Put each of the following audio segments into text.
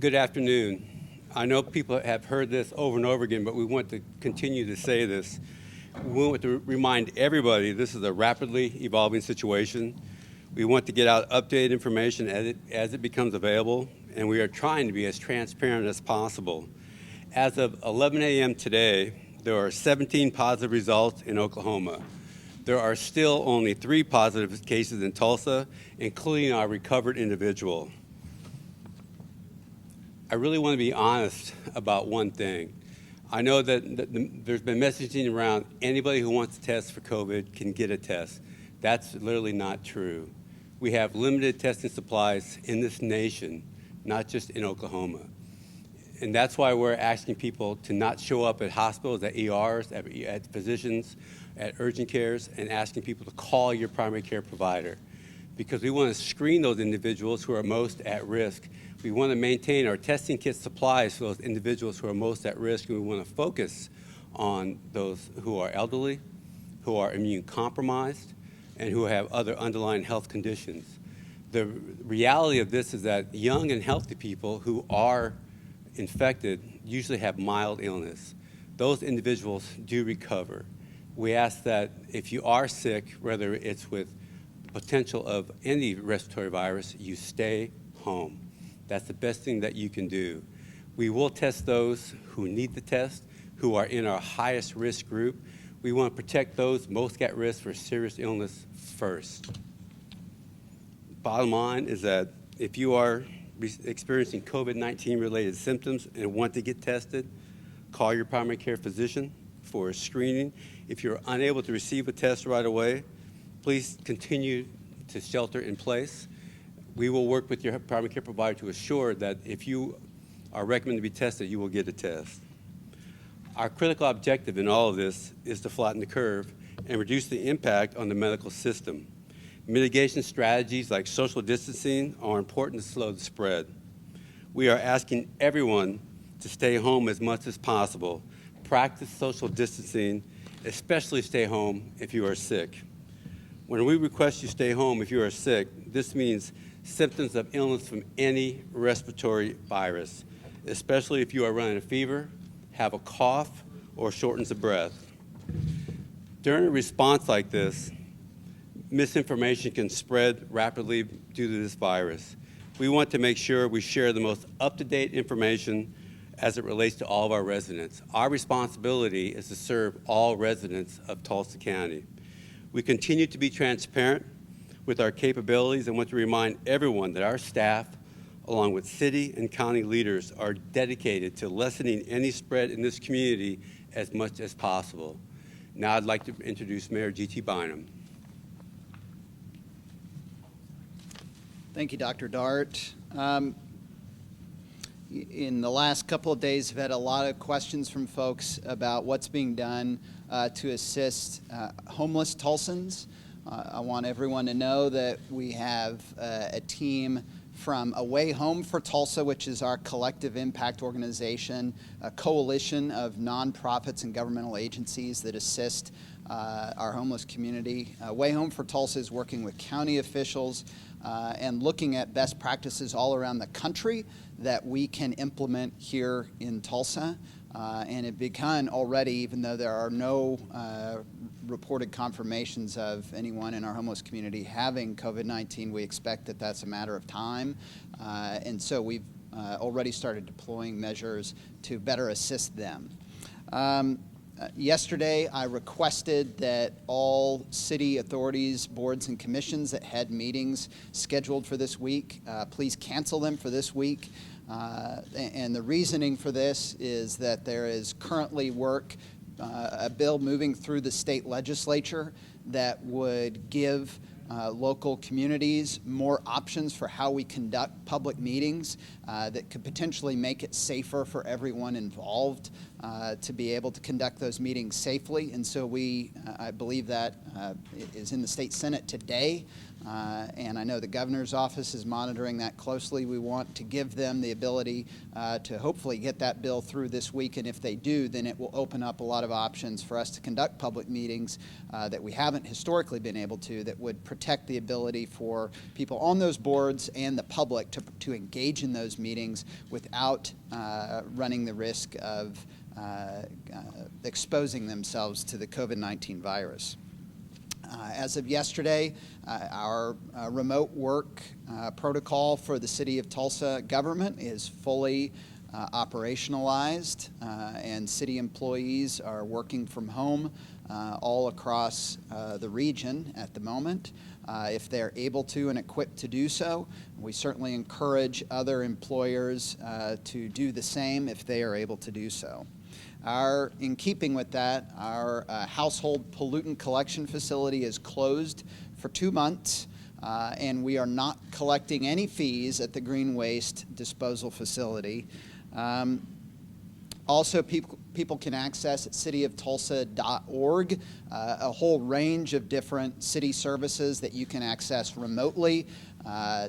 Good afternoon. I know people have heard this over and over again, but we want to continue to say this. We want to remind everybody this is a rapidly evolving situation. We want to get out updated information as it becomes available, and we are trying to be as transparent as possible. As of 11 a.m. today, there are 17 positive results in Oklahoma. There are still only 3 positive cases in Tulsa, including our recovered individual. I really want to be honest about one thing. I know that there's been messaging around anybody who wants to test for COVID can get a test. That's literally not true. We have limited testing supplies in this nation, not just in Oklahoma. And that's why we're asking people to not show up at hospitals, at ERs, at physicians, at urgent cares, and asking people to call your primary care provider, because we want to screen those individuals who are most at risk. We want to maintain our testing kit supplies for those individuals who are most at risk, and we want to focus on those who are elderly, who are immune compromised, and who have other underlying health conditions. The reality of this is that young and healthy people who are infected usually have mild illness. Those individuals do recover. We ask that if you are sick, whether it's with the potential of any respiratory virus, you stay home. That's the best thing that you can do. We will test those who need the test, who are in our highest risk group. We want to protect those most at risk for serious illness first. Bottom line is that if you are experiencing COVID-19 related symptoms and want to get tested, call your primary care physician for a screening. If you're unable to receive a test right away, please continue to shelter in place. We will work with your primary care provider to assure that if you are recommended to be tested, you will get a test. Our critical objective in all of this is to flatten the curve and reduce the impact on the medical system. Mitigation strategies like social distancing are important to slow the spread. We are asking everyone to stay home as much as possible. Practice social distancing, especially stay home if you are sick. When we request you stay home if you are sick, this means symptoms of illness from any respiratory virus, especially if you are running a fever, have a cough, or shortness of breath. During a response like this, misinformation can spread rapidly due to this virus. We want to make sure we share the most up-to-date information as it relates to all of our residents. Our responsibility is to serve all residents of Tulsa County. We continue to be transparent with our capabilities and want to remind everyone that our staff, along with city and county leaders, are dedicated to lessening any spread in this community as much as possible. Now I'd like to introduce Mayor G.T. Bynum. Thank you, Dr. Dart. In the last couple of days, I've had a lot of questions from folks about what's being done to assist homeless Tulsans. I want everyone to know that we have a team from Away Home for Tulsa, which is our collective impact organization, a coalition of nonprofits and governmental agencies that assist our homeless community. Away Home for Tulsa is working with county officials and looking at best practices all around the country that we can implement here in Tulsa. And it began already, even though there are no reported confirmations of anyone in our homeless community having COVID-19, we expect that that's a matter of time. And so we've already started deploying measures to better assist them. Yesterday, I requested that all city authorities, boards, and commissions that had meetings scheduled for this week, please cancel them for this week. And the reasoning for this is that there is currently a bill moving through the state legislature that would give local communities more options for how we conduct public meetings that could potentially make it safer for everyone involved to be able to conduct those meetings safely. And so I believe that is in the state Senate today. And I know the governor's office is monitoring that closely. We want to give them the ability to hopefully get that bill through this week, and if they do, then it will open up a lot of options for us to conduct public meetings that we haven't historically been able to, that would protect the ability for people on those boards and the public to engage in those meetings without running the risk of exposing themselves to the COVID-19 virus. As of yesterday, our remote work protocol for the City of Tulsa government is fully operationalized, and city employees are working from home all across the region at the moment. If they're able to and equipped to do so, we certainly encourage other employers to do the same if they are able to do so. In keeping with that, our household pollutant collection facility is closed for 2 months, and we are not collecting any fees at the green waste disposal facility. Also, people can access at cityoftulsa.org a whole range of different city services that you can access remotely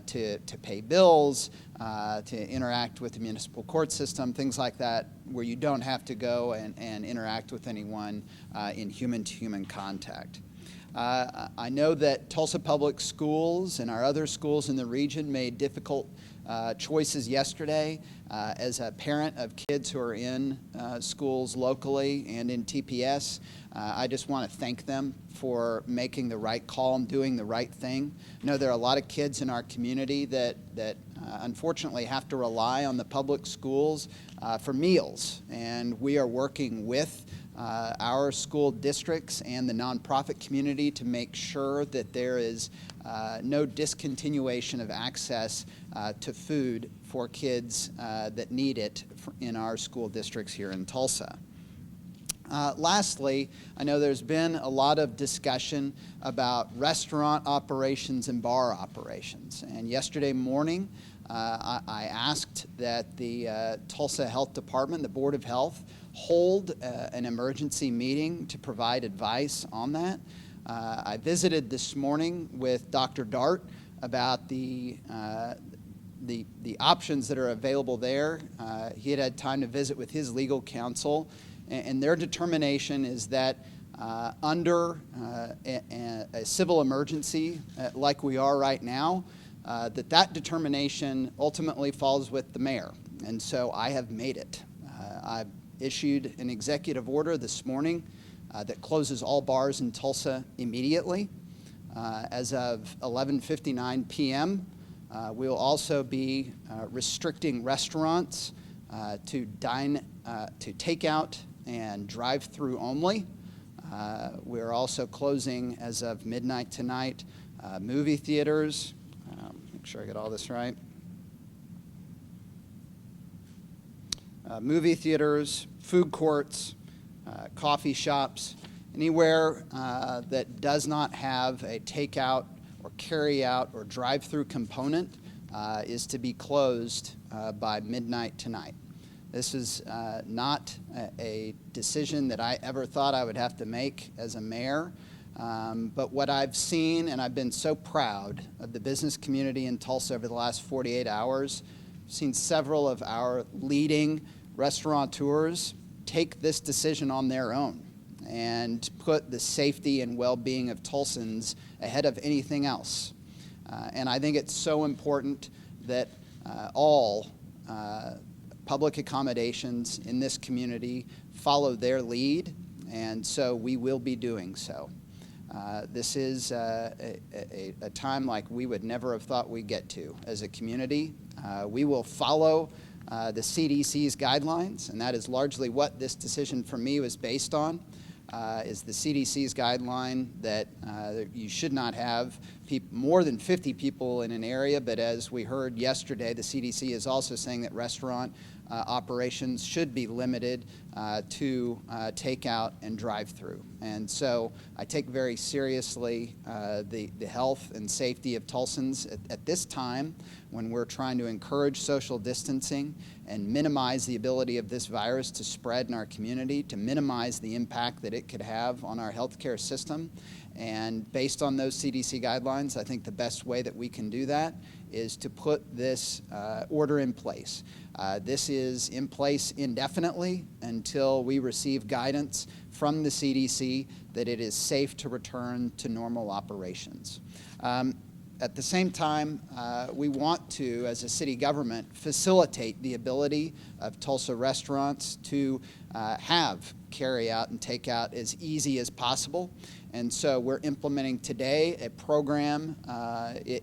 to pay bills, to interact with the municipal court system, things like that, where you don't have to go and interact with anyone in human-to-human contact. I know that Tulsa Public Schools and our other schools in the region made difficult choices yesterday. As a parent of kids who are in schools locally and in TPS, I just want to thank them for making the right call and doing the right thing. I know there are a lot of kids in our community that unfortunately have to rely on the public schools for meals, and we are working with our school districts and the nonprofit community to make sure that there is no discontinuation of access to food for kids that need it in our school districts here in Tulsa. Lastly, I know there's been a lot of discussion about restaurant operations and bar operations. And yesterday morning, I asked that the Tulsa Health Department, the Board of Health, hold an emergency meeting to provide advice on that. I visited this morning with Dr. Dart about the options that are available there. He had had time to visit with his legal counsel, and their determination is that under a civil emergency like we are right now, that determination ultimately falls with the mayor. And so I have made it. I've issued an executive order this morning that closes all bars in Tulsa immediately. As of 11:59 p.m., we'll also be restricting restaurants to takeout and drive-through only. We're also closing, as of midnight tonight, movie theaters. Make sure I get all this right. Movie theaters, food courts, coffee shops, anywhere that does not have a takeout or carry-out or drive-through component is to be closed by midnight tonight. This is not a decision that I ever thought I would have to make as a mayor, but what I've seen, and I've been so proud of the business community in Tulsa over the last 48 hours, I've seen several of our leading restaurateurs take this decision on their own and put the safety and well-being of Tulsans ahead of anything else. And I think it's so important that all public accommodations in this community follow their lead, and so we will be doing so. This is a time like we would never have thought we'd get to as a community. We will follow the CDC's guidelines, and that is largely what this decision for me was based on, is the CDC's guideline that you should not have more than 50 people in an area, but as we heard yesterday, the CDC is also saying that restaurant operations should be limited to takeout and drive-through. And so I take very seriously the health and safety of Tulsans at this time when we're trying to encourage social distancing and minimize the ability of this virus to spread in our community, to minimize the impact that it could have on our healthcare system. And based on those CDC guidelines, I think the best way that we can do that is to put this order in place. This is in place indefinitely until we receive guidance from the CDC that it is safe to return to normal operations. At the same time, we want to, as a city government, facilitate the ability of Tulsa restaurants to have carry-out and take-out as easy as possible. And so we're implementing today a program.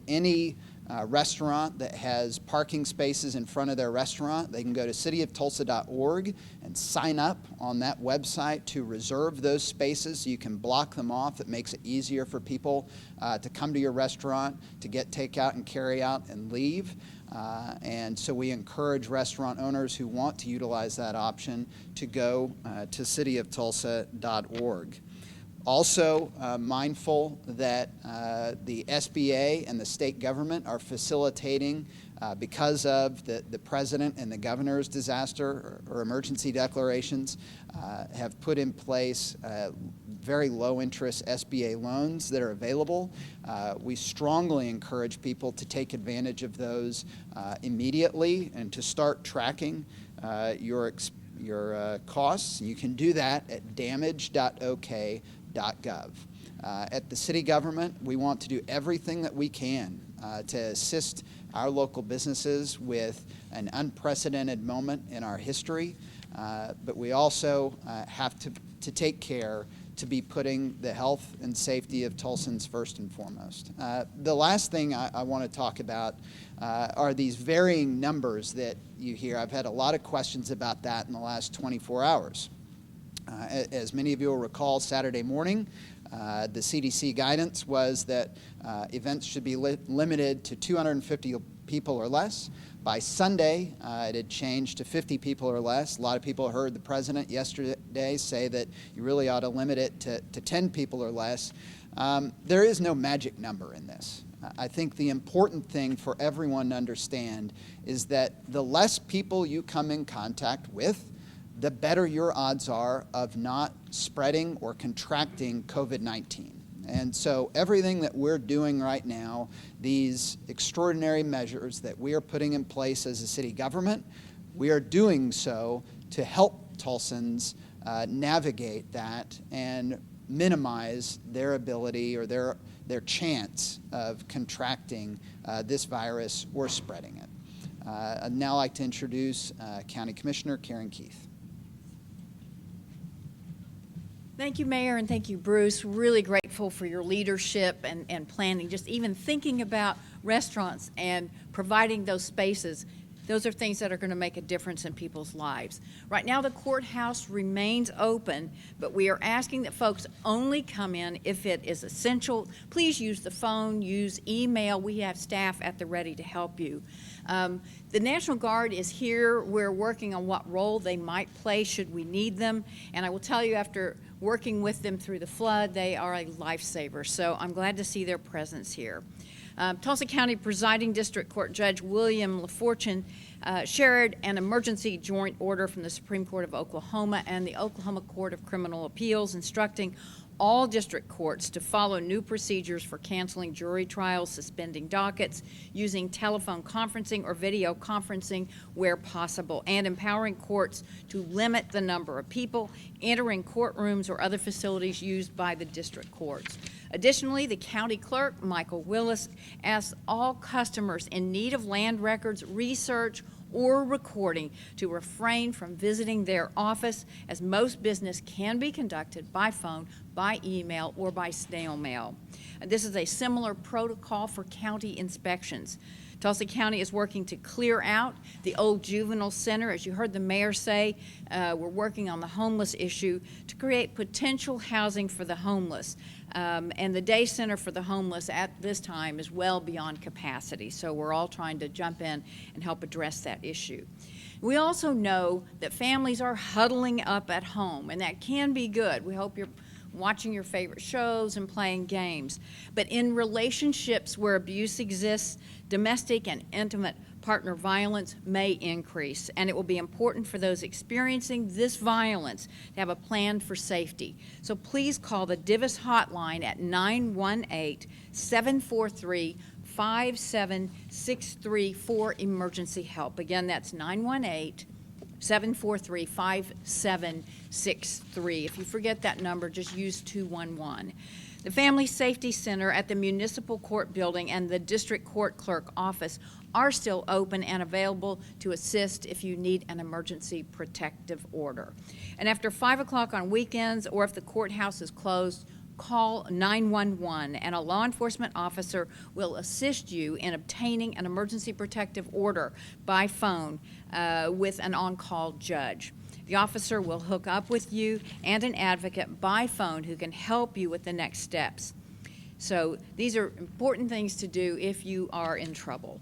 Any restaurant that has parking spaces in front of their restaurant, they can go to cityoftulsa.org and sign up on that website to reserve those spaces. You can block them off. It makes it easier for people to come to your restaurant, to get takeout and carry out and leave. And so we encourage restaurant owners who want to utilize that option to go to cityoftulsa.org. Also mindful that the SBA and the state government are facilitating, because of the president and the governor's disaster or emergency declarations, have put in place very low interest SBA loans that are available. We strongly encourage people to take advantage of those immediately and to start tracking your costs. You can do that at damage.ok.gov. At the city government, we want to do everything that we can to assist our local businesses with an unprecedented moment in our history, but we also have to take care to be putting the health and safety of Tulsans first and foremost. The last thing I want to talk about are these varying numbers that you hear. I've had a lot of questions about that in the last 24 hours. As many of you will recall, Saturday morning, the CDC guidance was that events should be limited to 250 people or less. By Sunday, it had changed to 50 people or less. A lot of people heard the president yesterday say that you really ought to limit it to 10 people or less. There is no magic number in this. I think the important thing for everyone to understand is that the less people you come in contact with, the better your odds are of not spreading or contracting COVID-19. And so everything that we're doing right now, these extraordinary measures that we are putting in place as a city government, we are doing so to help Tulsans navigate that and minimize their ability or their chance of contracting this virus or spreading it. I'd now like to introduce County Commissioner Karen Keith. Thank you, Mayor, and thank you, Bruce. Really grateful for your leadership and planning. Just even thinking about restaurants and providing those spaces, those are things that are going to make a difference in people's lives. Right now, the courthouse remains open, but we are asking that folks only come in if it is essential. Please use the phone, use email. We have staff at the ready to help you. The National Guard is here. We're working on what role they might play should we need them. And I will tell you, after working with them through the flood, they are a lifesaver. So I'm glad to see their presence here. Tulsa County Presiding District Court Judge William LaFortune shared an emergency joint order from the Supreme Court of Oklahoma and the Oklahoma Court of Criminal Appeals instructing all district courts to follow new procedures for canceling jury trials, suspending dockets, using telephone conferencing or video conferencing where possible, and empowering courts to limit the number of people entering courtrooms or other facilities used by the district courts. Additionally, the county clerk, Michael Willis, asked all customers in need of land records, research, or recording to refrain from visiting their office, as most business can be conducted by phone, by email, or by snail mail. This is a similar protocol for county inspections. Tulsa County is working to clear out the old juvenile center. As you heard the mayor say, we're working on the homeless issue to create potential housing for the homeless. And the day center for the homeless at this time is well beyond capacity. So we're all trying to jump in and help address that issue. We also know that families are huddling up at home, and that can be good. We hope you're watching your favorite shows and playing games. But in relationships where abuse exists, domestic and intimate partner violence may increase, and it will be important for those experiencing this violence to have a plan for safety. So please call the DIVIS hotline at 918-743-5763 for emergency help. Again, that's 918-743-5763. If you forget that number, just use 211. The Family Safety Center at the Municipal Court Building and the District Court Clerk Office are still open and available to assist if you need an emergency protective order. And after 5 o'clock on weekends, or if the courthouse is closed, call 911 and a law enforcement officer will assist you in obtaining an emergency protective order by phone with an on-call judge. The officer will hook up with you and an advocate by phone who can help you with the next steps. So these are important things to do if you are in trouble.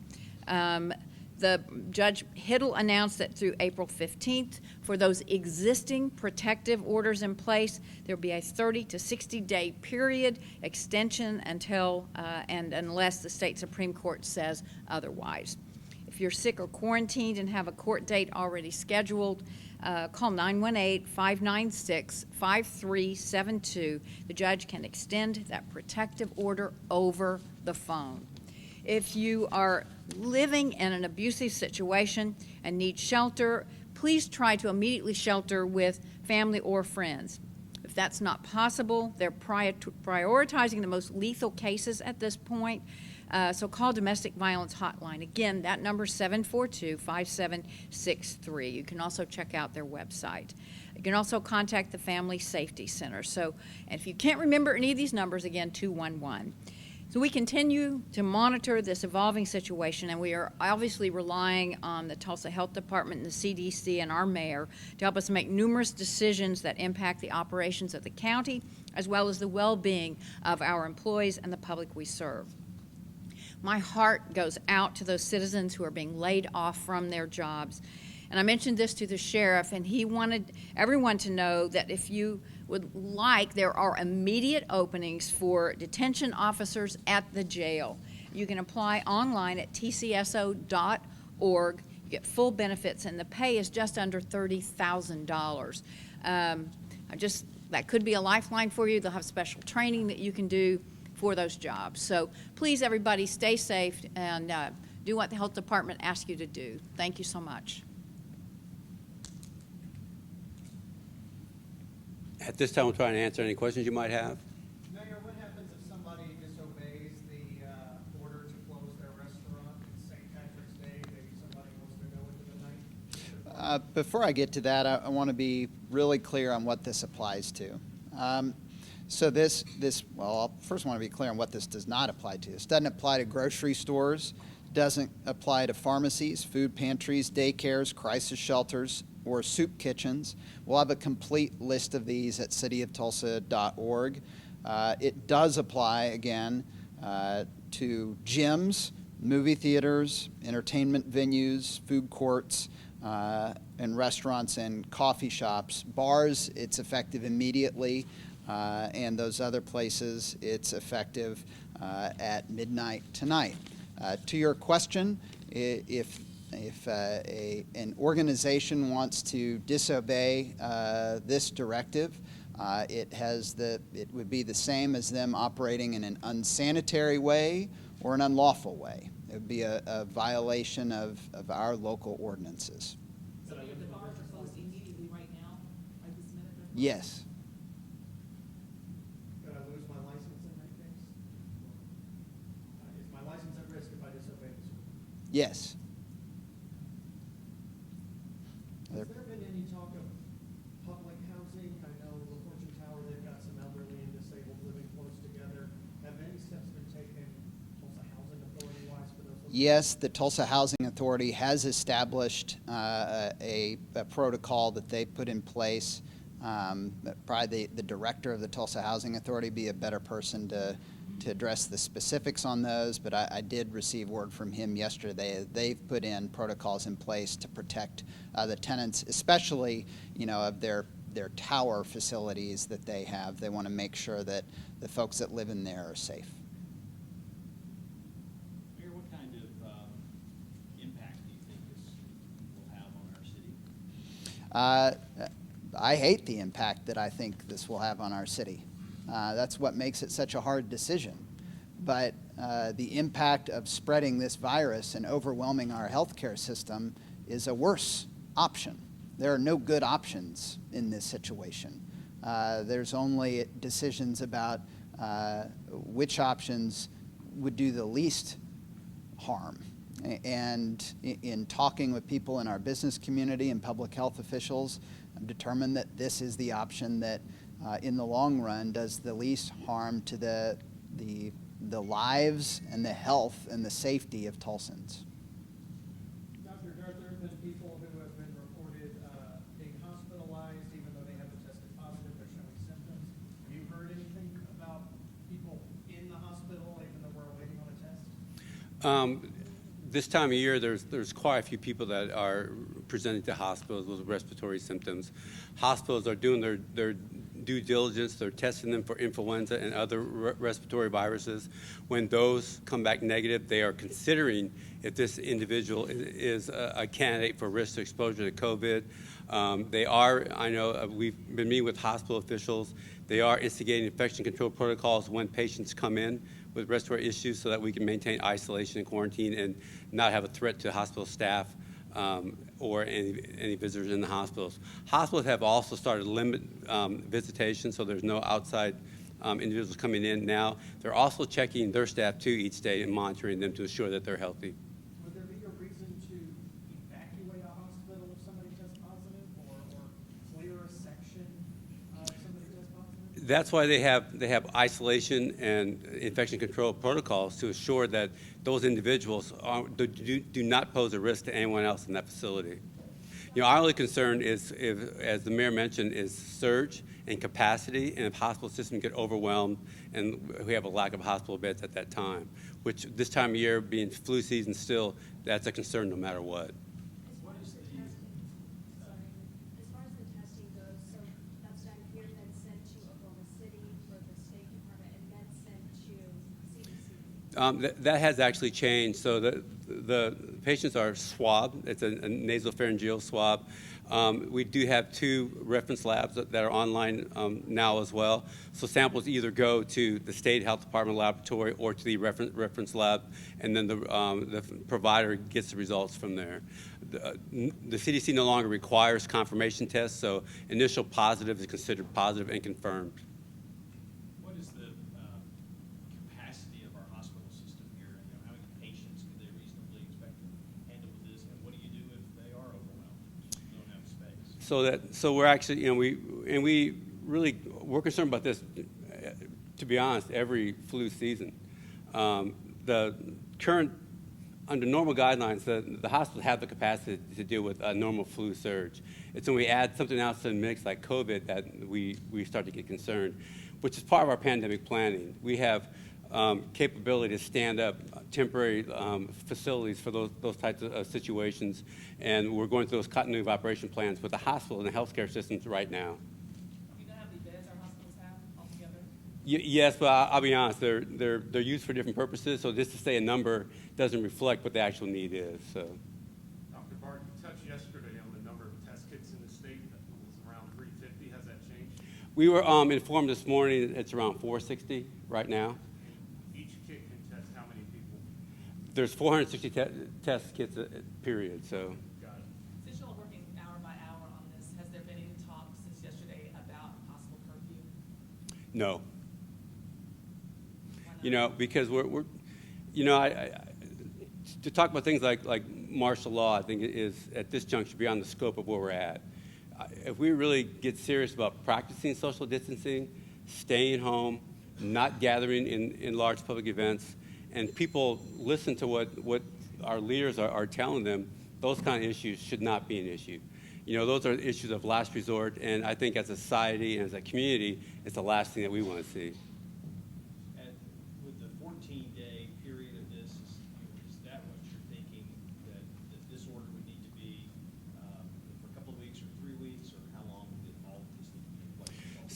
The Judge Hiddle announced that through April 15th, for those existing protective orders in place, there will be a 30 to 60-day period extension until and unless the state Supreme Court says otherwise. If you're sick or quarantined and have a court date already scheduled, call 918-596-5372. The judge can extend that protective order over the phone. If you are living in an abusive situation and need shelter, please try to immediately shelter with family or friends. If that's not possible, they're prioritizing the most lethal cases at this point. So call Domestic Violence Hotline. Again, that number is 742-5763. You can also check out their website. You can also contact the Family Safety Center. So, and if you can't remember any of these numbers, again, 211. So we continue to monitor this evolving situation, and we are obviously relying on the Tulsa Health Department and the CDC and our mayor to help us make numerous decisions that impact the operations of the county, as well as the well-being of our employees and the public we serve. My heart goes out to those citizens who are being laid off from their jobs. And I mentioned this to the sheriff, and he wanted everyone to know that if you would like, there are immediate openings for detention officers at the jail. You can apply online at tcso.org. You get full benefits, and the pay is just under $30,000. That could be a lifeline for you. They'll have special training that you can do for those jobs. So please, everybody, stay safe and do what the health department asks you to do. Thank you so much. At this time, we'll try and answer any questions you might have. Mayor, what happens if somebody disobeys the order to close their restaurant? It's St. Patrick's Day, maybe somebody wants to go into the night? Before I get to that, I want to be really clear on what this applies to. So well, I first want to be clear on what this does not apply to. This doesn't apply to grocery stores, doesn't apply to pharmacies, food pantries, daycares, crisis shelters, or soup kitchens. We'll have a complete list of these at cityoftulsa.org. It does apply, again, to gyms, movie theaters, entertainment venues, food courts, and restaurants and coffee shops. Bars, it's effective immediately, and those other places, it's effective at midnight tonight. To your question, if an organization wants to disobey this directive, it would be the same as them operating in an unsanitary way or an unlawful way. It would be a violation of our local ordinances. So if the bars are closed immediately right now, like this minute? Yes. Could I lose my license in that case? Is my license at risk if I disobey this order? Yes. Has there been any talk of public housing? I know the Fortune Tower, they've got some elderly and disabled living close together. Have any steps been taken, Tulsa Housing Authority-wise, for those? Yes, the Tulsa Housing Authority has established a protocol that they put in place. Probably the director of the Tulsa Housing Authority be a better person to address the specifics on those, but I did receive word from him yesterday. They've put in protocols in place to protect the tenants, especially, of their their tower facilities that they have. They want to make sure that the folks that live in there are safe. Mayor, what kind of impact do you think this will have on our city? I hate the impact that I think this will have on our city. That's what makes it such a hard decision. But the impact of spreading this virus and overwhelming our healthcare system is a worse option. There are no good options in this situation. There's only decisions about which options would do the least harm. And in talking with people in our business community and public health officials, I'm determined that this is the option that in the long run does the least harm to the lives and the health and the safety of Tulsans. Dr. Dart, there have been people who have been reported being hospitalized even though they haven't tested positive, they're showing symptoms. Have you heard anything about people in the hospital even though we're waiting on a test? This time of year, there's quite a few people that are presenting to hospitals with respiratory symptoms. Hospitals are doing their due diligence. They're testing them for influenza and other respiratory viruses. When those come back negative, they are considering if this individual is a candidate for risk exposure to COVID. They are, I know, we've been meeting with hospital officials. They are instigating infection control protocols when patients come in with respiratory issues so that we can maintain isolation and quarantine and not have a threat to hospital staff or any visitors in the hospitals. Hospitals have also started to limit visitation, so there's no outside individuals coming in now. They're also checking their staff too each day and monitoring them to ensure that they're healthy. Would there be a reason to evacuate a hospital if somebody tests positive or clear a section if somebody tests positive? That's why they have isolation and infection control protocols to assure that those individuals do not pose a risk to anyone else in that facility. You know, our only concern is, as the mayor mentioned, is surge and capacity, and if hospital systems get overwhelmed and we have a lack of hospital beds at that time, which this time of year being flu season still, that's a concern no matter what. As far as the testing goes, so that's done here, then sent to Oklahoma City for the State Department, and then sent to CDC? That has actually changed. So the patients are swabbed. It's a nasopharyngeal swab. We do have 2 reference labs that are online now as well. So samples either go to the state health department laboratory or to the reference lab, and then the provider gets the results from there. The CDC no longer requires confirmation tests, so initial positive is considered positive and confirmed. What is the capacity of our hospital system here? You know, how many patients could they reasonably expect to handle with this? And what do you do if they are overwhelmed? You don't have space. So we're actually, you know, we're concerned about this, to be honest, every flu season. The current, under normal guidelines, the hospitals have the capacity to deal with a normal flu surge. It's when we add something else to the mix like COVID that we start to get concerned, which is part of our pandemic planning. We have capability to stand up temporary facilities for those types of situations, and we're going through those continuity of operation plans with the hospital and the healthcare systems right now. Do you know how many beds our hospitals have altogether? Yes, but I'll be honest, they're used for different purposes, so just to say a number doesn't reflect what the actual need is. So. Dr. Bart, you touched yesterday on the number of test kits in the state. That was around 350. Has that changed? We were informed this morning it's around 460 right now. Each kit can test how many people? There's 460 test kits, period, so. Got it. Since you're working hour by hour on this, has there been any talk since yesterday about possible curfew? No. Why not? You know, because we're you know, to talk about things like martial law, I think is at this juncture beyond the scope of where we're at. If we really get serious about practicing social distancing, staying home, not gathering in large public events, and people listen to what our leaders are telling them, those kind of issues should not be an issue. You know, those are issues of last resort, and I think as a society and as a community, it's the last thing that we want to see. And with the 14-day period of this, is that what you're thinking, that this order would need to be for a couple of weeks or 3 weeks, or how long would all of this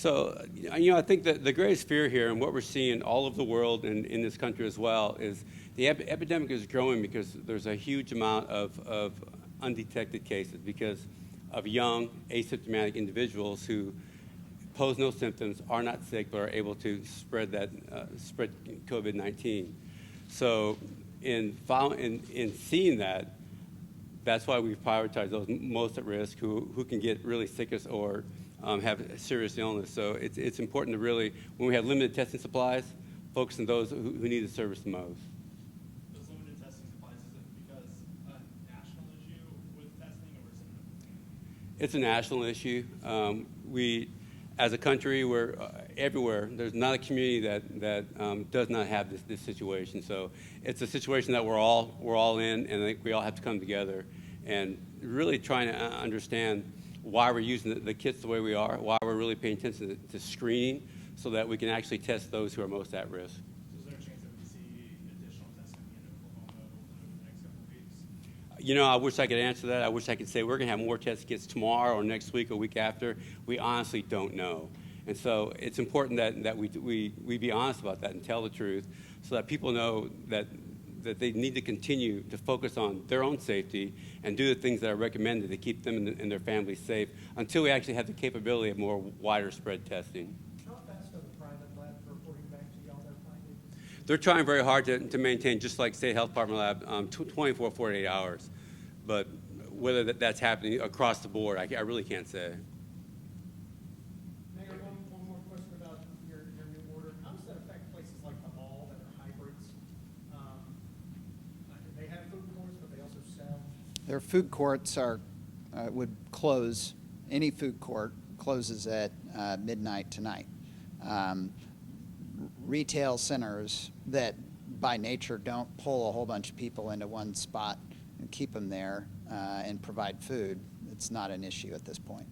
So, I think that the greatest fear here, and what we're seeing all over the world and in this country as well, is the epidemic is growing because there's a huge amount of undetected cases because of young, asymptomatic individuals who pose no symptoms, are not sick, but are able to spread COVID-19. So, in seeing that, that's why we've prioritized those most at risk who can get really sick or have serious illness. So it's important to really, when we have limited testing supplies, focus on those who need the service the most. Those limited testing supplies, is it because a national issue with testing, or is it? It's a national issue. We, as a country, we're everywhere. There's not a community that does not have this situation. So it's a situation that we're all in, and I think we all have to come together and really trying to understand why we're using the kits the way we are, why we're really paying attention to screening so that we can actually test those who are most at risk. So is there a chance that we see additional testing in Oklahoma over the next couple of weeks? I wish I could answer that. I wish I could say we're going to have more test kits tomorrow or next week or week after. We honestly don't know. And so it's important that we be honest about that and tell the truth so that people know that they need to continue to focus on their own safety and do the things that are recommended to keep them and their families safe until we actually have the capability of more wider spread testing. How fast are the private labs reporting back to y'all their findings? They're trying very hard to maintain, just like State Health Department lab, 24, 48 hours. But whether that's happening across the board, I really can't say. Mayor, one more question about your new order. How does that affect places like the mall that are hybrids? They have food courts, but they also sell. Their food courts would close. Any food court closes at midnight tonight. Retail centers that by nature don't pull a whole bunch of people into one spot and keep them there and provide food, it's not an issue at this point.